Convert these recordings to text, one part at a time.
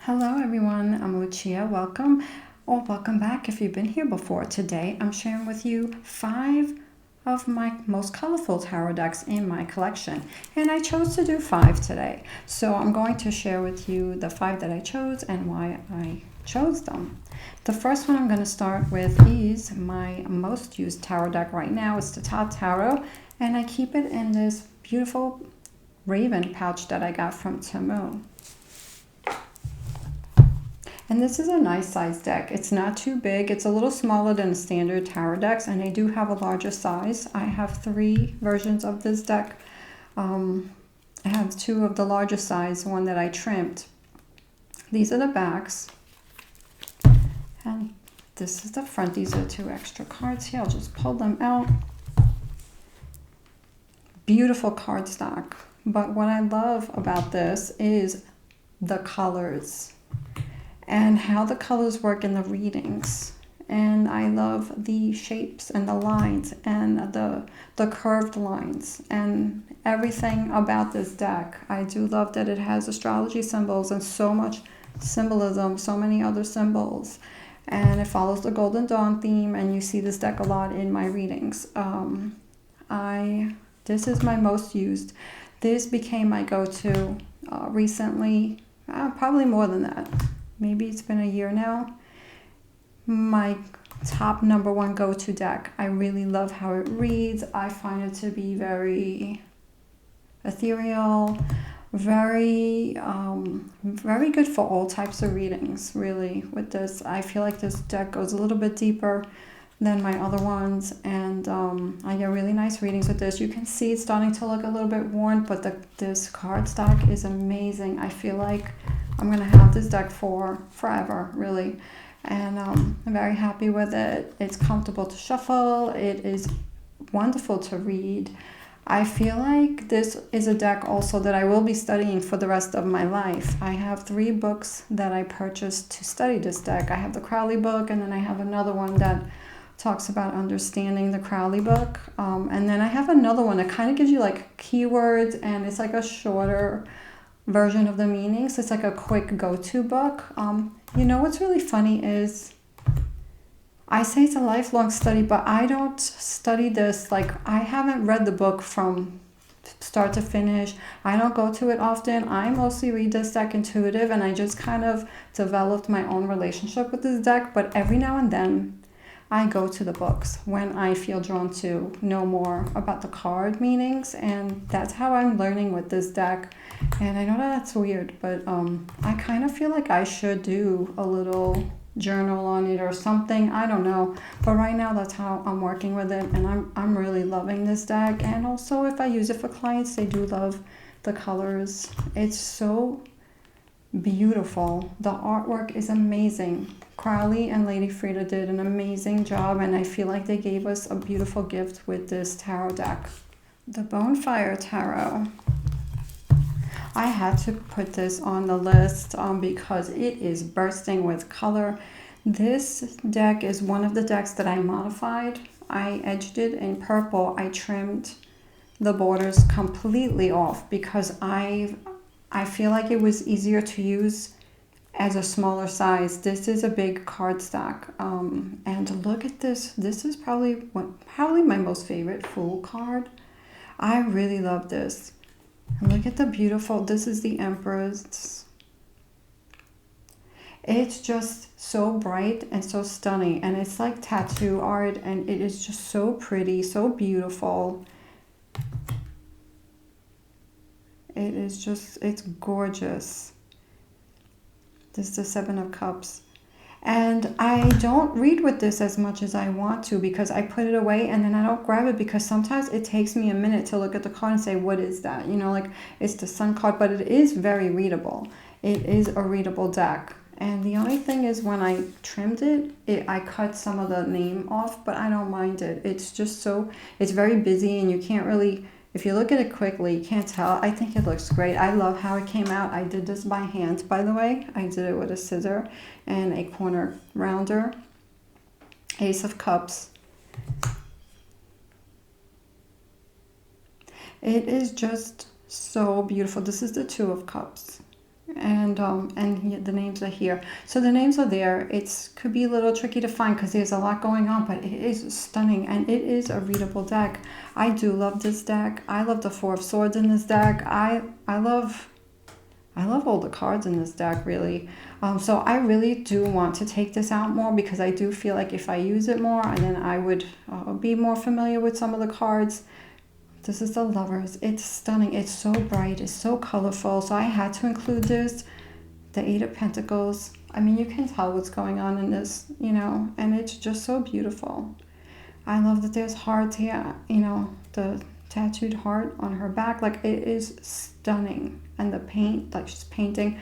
Hello everyone, I'm Lucia. Welcome or welcome back if you've been here before. Today I'm sharing with you 5 of my most colorful tarot decks in my collection, and I chose to do 5 today. So I'm going to share with you the 5 that I chose and why I chose them. The first one I'm going to start with is my most used tarot deck right now. It's the Thoth Tarot, and I keep it in this beautiful raven pouch that I got from Temu. And this is a nice size deck. It's not too big. It's a little smaller than standard tarot decks, and I do have a larger size. I have 3 versions of this deck. I have 2 of the larger size, one that I trimmed. These are the backs, and this is the front. These are 2 extra cards here. I'll just pull them out. Beautiful cardstock. But what I love about this is the colors and how the colors work in the readings. And I love the shapes and the lines and the curved lines and everything about this deck. I do love that it has astrology symbols and so much symbolism, so many other symbols. And it follows the Golden Dawn theme, and you see this deck a lot in my readings. This is my most used. This became my go-to recently, probably more than that. Maybe it's been a year now. My top #1 go-to deck. I really love how it reads. I find it to be very ethereal, very good for all types of readings, really. With this, I feel like this deck goes a little bit deeper than my other ones, and I get really nice readings with this. You can see it's starting to look a little bit worn, but this cardstock is amazing. I feel like I'm going to have this deck for forever, really. And I'm very happy with it. It's comfortable to shuffle. It is wonderful to read. I feel like this is a deck also that I will be studying for the rest of my life. I have 3 books that I purchased to study this deck. I have the Crowley book, and then I have another one that talks about understanding the Crowley book. And then I have another one that kind of gives you like keywords, and it's like a shorter version of the meanings. It's like a quick go-to book. You know what's really funny is I say it's a lifelong study, but I don't study this. Like, I haven't read the book from start to finish. I don't go to it often. I mostly read this deck intuitive, and I just kind of developed my own relationship with this deck. But every now and then I go to the books when I feel drawn to know more about the card meanings, and that's how I'm learning with this deck. And I know that's weird, but I kind of feel like I should do a little journal on it or something. I don't know, but right now that's how I'm working with it, and I'm really loving this deck. And also, if I use it for clients, they do love the colors. It's so beautiful. The artwork is amazing. Crowley and Lady Frieda did an amazing job, and I feel like they gave us a beautiful gift with this tarot deck. The Bonefire Tarot. I had to put this on the list because it is bursting with color. This deck is one of the decks that I modified. I edged it in purple. I trimmed the borders completely off because I feel like it was easier to use as a smaller size. This is a big cardstock, and look at this. This is probably my most favorite Fool card. I really love this. And look at the beautiful. This is the Empress. It's just so bright and so stunning, and it's like tattoo art, and it is just so pretty, so beautiful. It is just, it's gorgeous. This is the 7 of Cups. And I don't read with this as much as I want to because I put it away and then I don't grab it because sometimes it takes me a minute to look at the card and say, what is that? You know, like it's the Sun card, but it is very readable. It is a readable deck. And the only thing is when I trimmed it, I cut some of the name off, but I don't mind it. It's just it's very busy, and you can't really, if you look at it quickly, you can't tell. I think it looks great. I love how it came out. I did this by hand, by the way. I did it with a scissor and a corner rounder. Ace of Cups. It is just so beautiful. This is the 2 of Cups. and the names are here. So the names are there. It could be a little tricky to find because there's a lot going on, but it is stunning and it is a readable deck. I do love this deck. I love the Four of Swords in this deck. I love all the cards in this deck, really. So I really do want to take this out more because I do feel like if I use it more, then I would be more familiar with some of the cards. This is the Lovers. It's stunning. It's so bright. It's so colorful. So I had to include this. The Eight of Pentacles. I mean, you can tell what's going on in this, you know, and it's just so beautiful. I love that there's hearts here, you know, the tattooed heart on her back. Like, it is stunning. And the paint, like she's painting,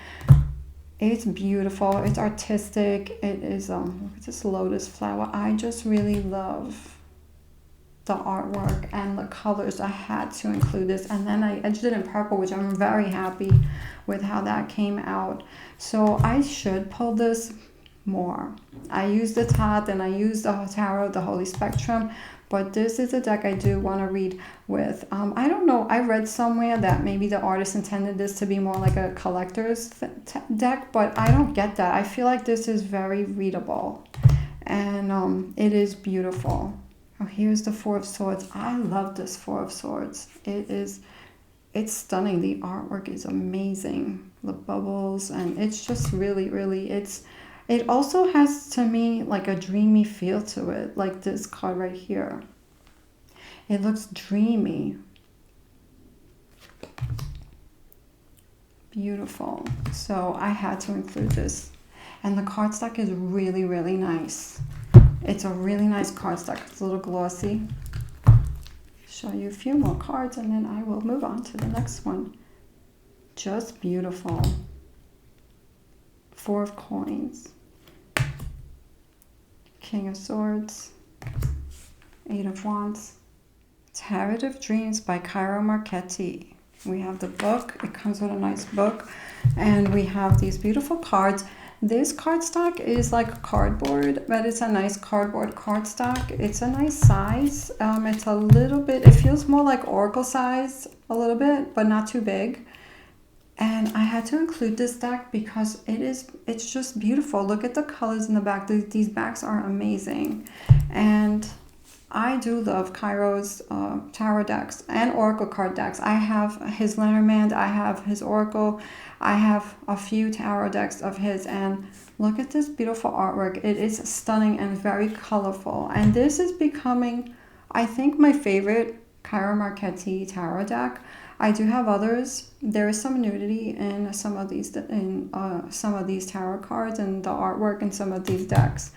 it's beautiful. It's artistic. It is, look at this lotus flower. I just really love the artwork and the colors. I had to include this, and then I edged it in purple, which I'm very happy with how that came out. So I should pull this more. I used the Thoth and I used the Tarot, the Holy Spectrum, but this is a deck I do want to read with. I don't know, I read somewhere that maybe the artist intended this to be more like a collector's deck, but I don't get that. I feel like this is very readable, and it is beautiful. Oh, here's the Four of Swords. I love this Four of Swords. It's stunning. The artwork is amazing. The bubbles, and it's just really, really, it also has, to me, like a dreamy feel to it, like this card right here. It looks dreamy. Beautiful. So I had to include this. And the cardstock is really, really nice. It's a really nice cardstock. It's a little glossy. Show you a few more cards and then I will move on to the next one. Just beautiful. Four of Coins. King of Swords. Eight of Wands. Tarot of Dreams by Ciro Marchetti. We have the book. It comes with a nice book. And we have these beautiful cards. This cardstock is like cardboard, but it's a nice cardboard cardstock. It's a nice size. It's a little bit, it feels more like oracle size a little bit, but not too big. And I had to include this deck because it's just beautiful. Look at the colors in the back. These backs are amazing. And I do love Ciro's tarot decks and oracle card decks. I have his Lenormand, I have his oracle, I have a few tarot decks of his, and look at this beautiful artwork. It is stunning and very colorful. And this is becoming, I think, my favorite Ciro Marchetti tarot deck. I do have others. There is some nudity in some of these tarot cards and the artwork in some of these decks.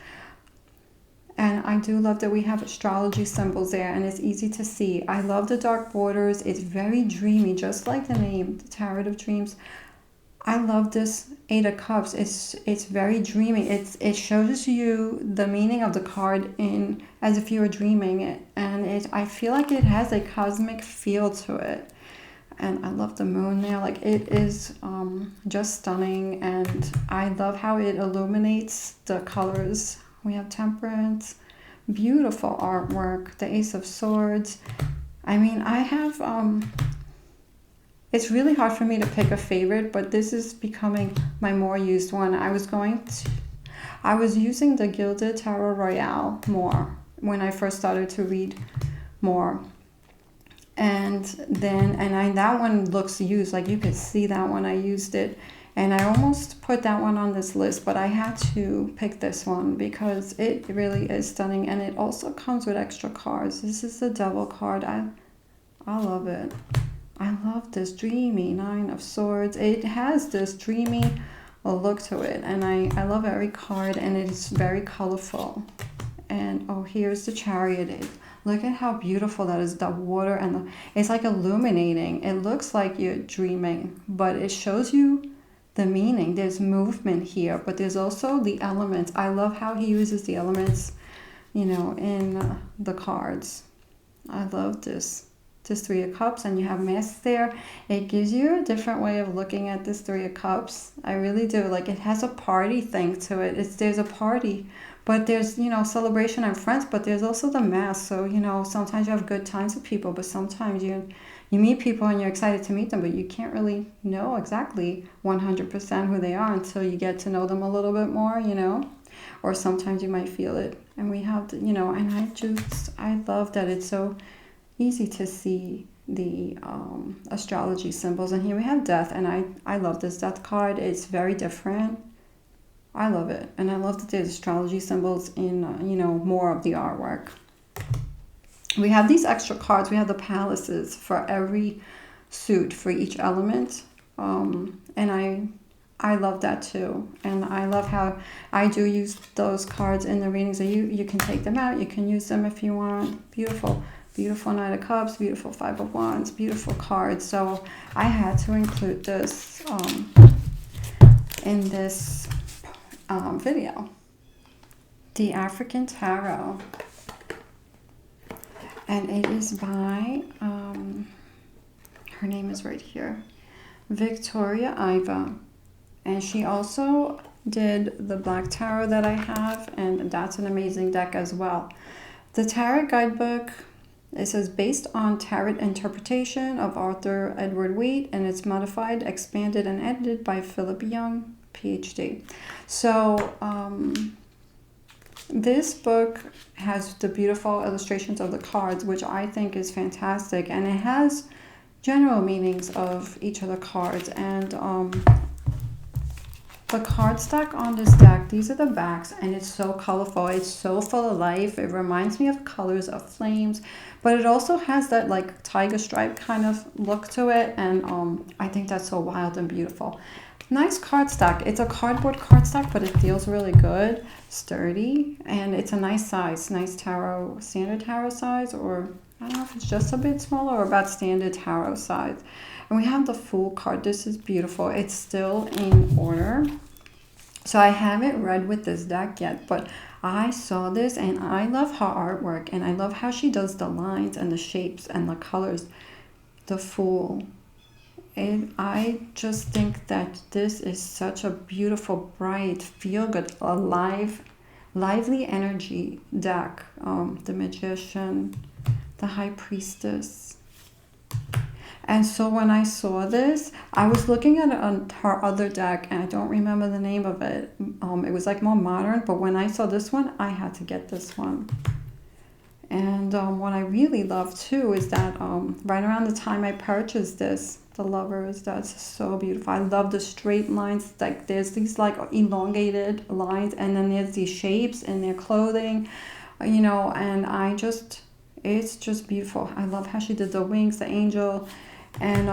And I do love that we have astrology symbols there, and it's easy to see. I love the dark borders. It's very dreamy, just like the name, the Tarot of Dreams. I love this Eight of Cups. It's very dreamy. It shows you the meaning of the card in as if you were dreaming it, and I feel like it has a cosmic feel to it. And I love the moon there. Like, it is just stunning, and I love how it illuminates the colors. We have Temperance, beautiful artwork, the Ace of Swords. I mean, I have, it's really hard for me to pick a favorite, but this is becoming my more used one. I was using the Gilded Tarot Royale more when I first started to read more. And then, that one looks used, like you could see that one, I used it. And I almost put that one on this list, but I had to pick this one because it really is stunning. And it also comes with extra cards. This is the Devil card. I love it. I love this dreamy Nine of Swords. It has this dreamy look to it. And I love every card, and it's very colorful. And oh, here's the Chariot. Look at how beautiful that is. The water and it's like illuminating. It looks like you're dreaming, but it shows you the meaning. There's movement here, but there's also the elements. I love how he uses the elements, you know, in the cards. I love this Three of Cups, and you have masks there. It gives you a different way of looking at this Three of Cups. I really do. Like, it has a party thing to it. There's a party, but there's, you know, celebration and friends, but there's also the mask. So, you know, sometimes you have good times with people, but sometimes you you meet people and you're excited to meet them, but you can't really know exactly 100% who they are until you get to know them a little bit more, you know, or sometimes you might feel it. And we have to, you know, and I love that it's so easy to see the astrology symbols. And here we have death, and I love this death card. It's very different. I love it, and I love that there's astrology symbols in you know, more of the artwork. We have these extra cards. We have the palaces for every suit, for each element, and I love that too. And I love how I do use those cards in the readings. You can take them out, you can use them if you want. Beautiful, beautiful Knight of Cups, beautiful Five of Wands, beautiful cards. So I had to include this in this video. The African Tarot. And it is by, her name is right here, Victoria Iva. And she also did the Black Tarot that I have, and that's an amazing deck as well. The Tarot Guidebook, it says, based on Tarot interpretation of Arthur Edward Waite, and it's modified, expanded, and edited by Philip Young, PhD. So, this book has the beautiful illustrations of the cards, which I think is fantastic, and it has general meanings of each of the cards. And the card stack on this deck, these are the backs, and it's so colorful. It's so full of life. It reminds me of colors of flames, but it also has that like tiger stripe kind of look to it, and I think that's so wild and beautiful. Nice card stack. It's a cardboard card stack, but it feels really good, sturdy, and it's a nice size, nice tarot, standard tarot size, or I don't know if it's just a bit smaller or about standard tarot size. And we have the Fool card. This is beautiful. It's still in order. So I haven't read with this deck yet, but I saw this and I love her artwork, and I love how she does the lines and the shapes and the colors. The Fool. And I just think that this is such a beautiful, bright, feel-good, lively energy deck. The Magician, the High Priestess. And so when I saw this, I was looking at her other deck, and I don't remember the name of it. It was like more modern, but when I saw this one, I had to get this one. And what I really love too is that right around the time I purchased this, the Lovers, that's so beautiful. I love the straight lines. Like there's these like elongated lines, and then there's these shapes in their clothing, you know, and it's just beautiful. I love how she did the wings, the angel, and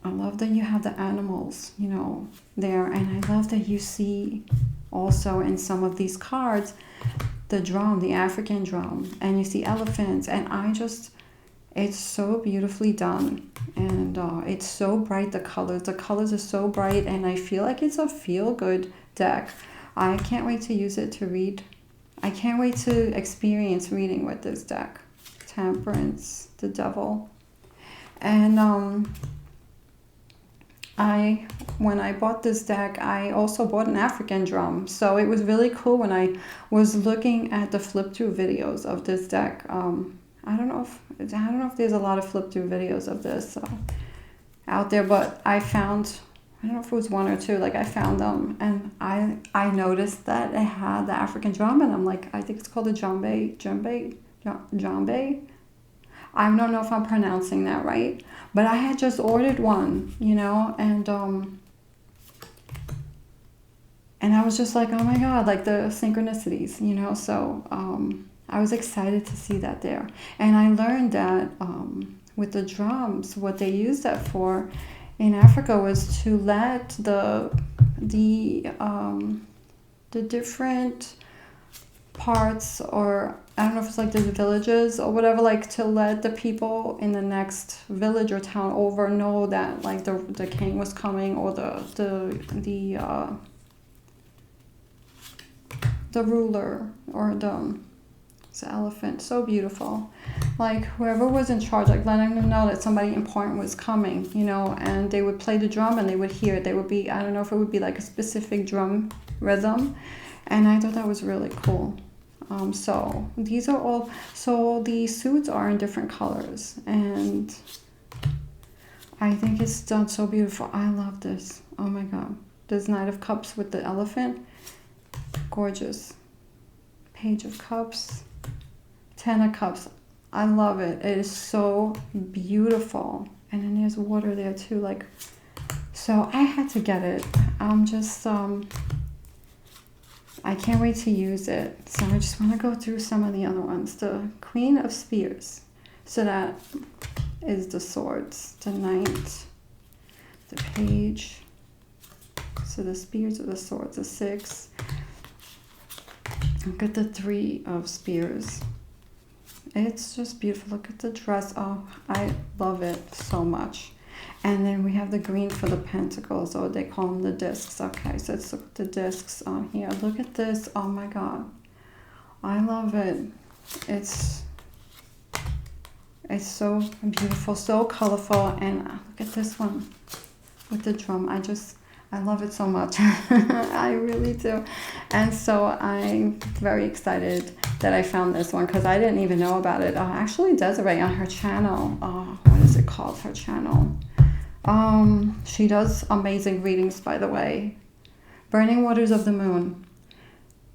I love that you have the animals, you know, there. And I love that you see also in some of these cards the drum, the African drum, and you see elephants, and it's so beautifully done, and it's so bright. The colors are so bright, and I feel like it's a feel-good deck. I can't wait to use it to read. I can't wait to experience reading with this deck. Temperance, the Devil, and when I bought this deck, I also bought an African drum. So it was really cool when I was looking at the flip-through videos of this deck. I don't know if there's a lot of flip-through videos of this out there, but I found, I don't know if it was one or two, like I found them, and I noticed that it had the African drum, and I'm like, I think it's called the djembe. I don't know if I'm pronouncing that right, but I had just ordered one, you know, and I was just like, oh my God, like the synchronicities, you know, so I was excited to see that there. And I learned that with the drums, what they used that for in Africa was to let the different parts, or I don't know if it's like the villages or whatever, like to let the people in the next village or town over know that like the king was coming, or the ruler, or the elephant. So beautiful. Like whoever was in charge, like letting them know that somebody important was coming, you know, and they would play the drum and they would hear it. They would be, I don't know if it would be like a specific drum rhythm, and I thought that was really cool. So these are all, so the suits are in different colors, and I think it's done so beautiful. I love this. Oh my God. This Knight of Cups with the elephant. Gorgeous. Page of Cups. Ten of Cups. I love it. It is so beautiful. And then there's water there too. Like, so I had to get it. I'm just, I can't wait to use it. So I just want to go through some of the other ones. The Queen of Spears. So that is the swords. The Knight. The Page. So the Spears are the swords. The 6. Look at the 3 of Spears. It's just beautiful. Look at the dress. Oh, I love it so much. And then we have the green for the pentacles, or they call them the discs. Okay, so it's the discs on here. Look at this. Oh my God. I love it. It's so beautiful, so colorful. And look at this one with the drum. I love it so much. I really do. And so I'm very excited that I found this one, because I didn't even know about it. Actually, Desiree on her channel, what is it called, her channel? She does amazing readings, by the way. Burning Waters of the Moon.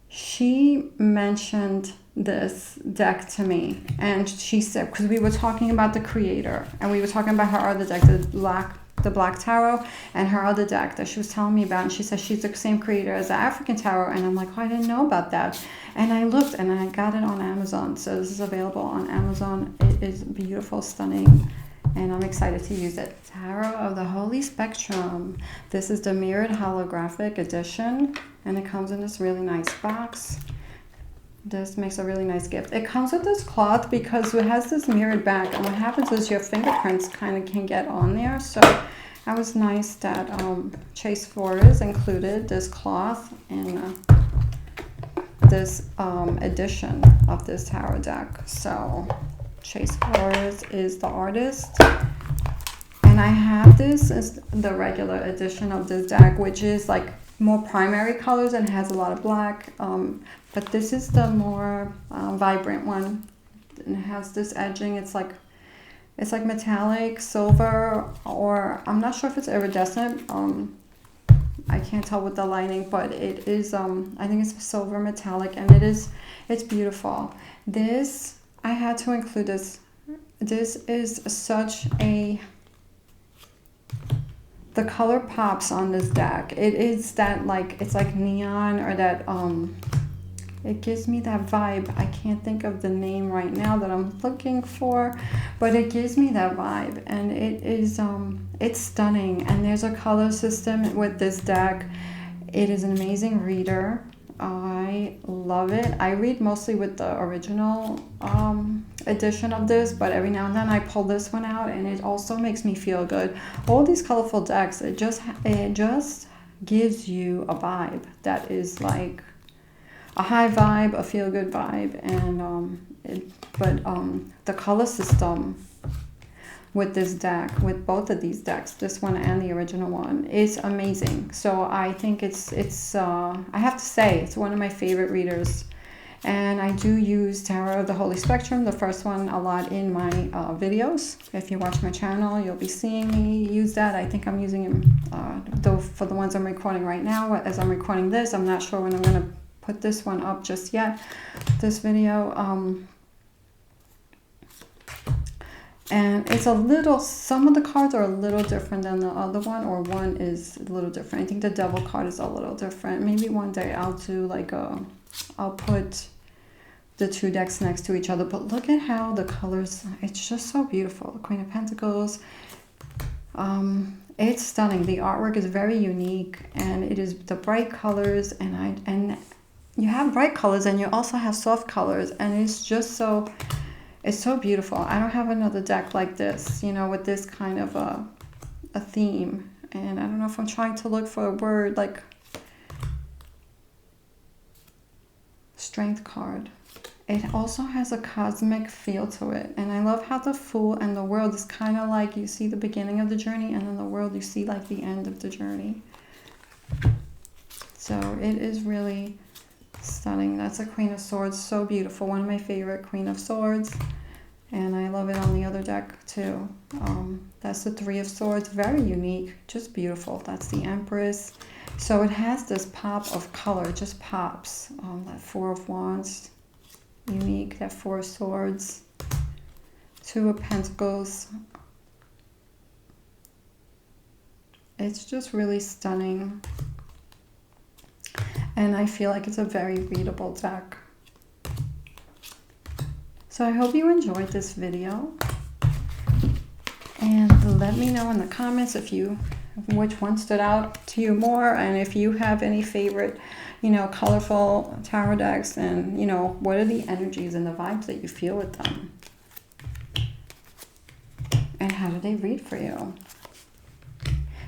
She mentioned this deck to me, and she said, because we were talking about the creator, and we were talking about her other deck, the Black Tarot, and her other deck that she was telling me about, and she says she's the same creator as the African Tarot, and I'm like, oh, I didn't know about that. And I looked, and I got it on Amazon, so this is available on Amazon. It is beautiful, stunning, and I'm excited to use it. Tarot of the Holy Spectrum. This is the mirrored holographic edition, and it comes in this really nice box. This makes a really nice gift. It comes with this cloth because it has this mirrored back, and what happens is your fingerprints kind of can get on there. So that was nice that Chase Flores included this cloth in this edition of this tarot deck. So Chase Flores is the artist, and I have this as the regular edition of this deck, which is like more primary colors and has a lot of black, but this is the more vibrant one, and it has this edging. It's like metallic silver, or I'm not sure if it's iridescent. I can't tell with the lighting, but it is I think it's silver metallic, and it's beautiful. This, I had to include this. This is such a, the color pops on this deck. It is that, like, it's like neon, or that it gives me that vibe. I can't think of the name right now that I'm looking for, but it gives me that vibe, and it is it's stunning. And there's a color system with this deck. It is an amazing reader. I love it. I read mostly with the original edition of this, but every now and then I pull this one out, and it also makes me feel good. All these colorful decks, it just gives you a vibe that is like a high vibe, a feel good vibe, and the color system with this deck, with both of these decks, this one and the original one, is amazing. So I think it's I have to say, it's one of my favorite readers. And I do use Tarot of the Holy Spectrum, the first one, a lot in my videos. If you watch my channel, you'll be seeing me use that. I think I'm using him, though, for the ones I'm recording right now. As I'm recording this, I'm not sure when I'm going to put this one up just yet, this video. And it's a little, some of the cards are a little different than the other one, or one is a little different. I think the Devil card is a little different. Maybe one day I'll do like I'll put the two decks next to each other. But look at how the colors, it's just so beautiful. The Queen of Pentacles, it's stunning. The artwork is very unique, and it is the bright colors, and you have bright colors, and you also have soft colors, and it's just so, it's so beautiful. I don't have another deck like this, you know, with this kind of a theme. And I don't know if I'm trying to look for a word, like Strength card. It also has a cosmic feel to it. And I love how the Fool and the World is kind of like, you see the beginning of the journey, and then the World, you see like the end of the journey. So it is really Stunning. That's a Queen of Swords. So beautiful. One of my favorite Queen of Swords. And I love it on the other deck too. That's the Three of Swords. Very unique. Just beautiful. That's the Empress. So it has this pop of color. It just pops. That Four of Wands. Unique. That Four of Swords. Two of Pentacles. It's just really stunning. And I feel like it's a very readable deck. So I hope you enjoyed this video. And let me know in the comments which one stood out to you more, and if you have any favorite, colorful tarot decks, and, what are the energies and the vibes that you feel with them? And how do they read for you?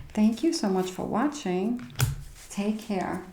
Thank you so much for watching. Take care.